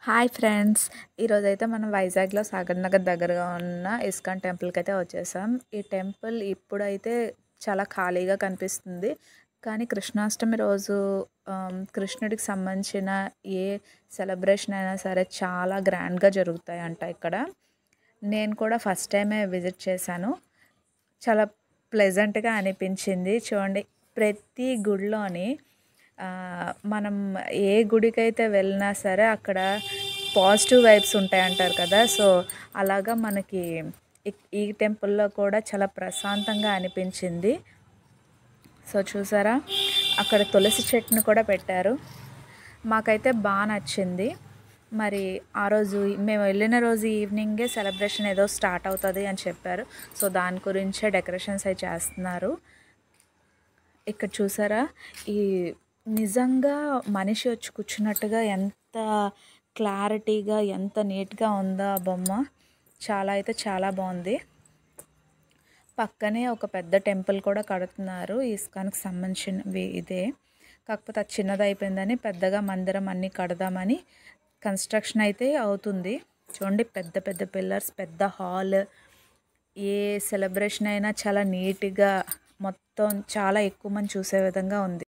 Hi friends, ఈరోజైతే మనం వైజాగ్లో సాగర్ నగర్ దగ్గరగా ఉన్న ఇస్కాన్ టెంపుల్కి అయితే వచ్చేసాం. ఈ టెంపుల్ ఇప్పుడైతే చాలా ఖాళీగా కనిపిస్తుంది, కానీ కృష్ణాష్టమి రోజు కృష్ణుడికి సంబంధించిన ఏ సెలబ్రేషన్ అయినా సరే చాలా గ్రాండ్గా జరుగుతాయంట ఇక్కడ. నేను కూడా ఫస్ట్ టైమే విజిట్ చేశాను. చాలా ప్లెజెంట్గా అనిపించింది. చూడండి, ప్రతి గుడిలోని మనం ఏ గుడికైతే వెళ్ళినా సరే అక్కడ పాజిటివ్ వైబ్స్ ఉంటాయంటారు కదా. సో అలాగా మనకి ఈ టెంపుల్లో కూడా చాలా ప్రశాంతంగా అనిపించింది. సో చూసారా, అక్కడ తులసి చెట్టును కూడా పెట్టారు. మాకైతే బాగా నచ్చింది. మరి ఆ రోజు మేము వెళ్ళిన రోజు ఈవినింగే సెలబ్రేషన్ ఏదో స్టార్ట్ అవుతుంది అని చెప్పారు. సో దాని గురించే డెకరేషన్స్ అవి చేస్తున్నారు. ఇక్కడ చూసారా, ఈ నిజంగా మనిషి వచ్చి కూర్చున్నట్టుగా ఎంత క్లారిటీగా ఎంత నీట్గా ఉందో ఆ బొమ్మ. చాలా అయితే చాలా బాగుంది. పక్కనే ఒక పెద్ద టెంపుల్ కూడా కడుతున్నారు, ఇస్కాన్కి సంబంధించినవి. ఇదే కాకపోతే అది చిన్నది అయిపోయిందని పెద్దగా మందిరం అన్నీ కడదామని కన్స్ట్రక్షన్ అయితే అవుతుంది. చూడండి, పెద్ద పెద్ద పిల్లర్స్, పెద్ద హాల్. ఏ సెలబ్రేషన్ అయినా చాలా నీట్గా, మొత్తం చాలా ఎక్కువ మంది చూసే విధంగా ఉంది.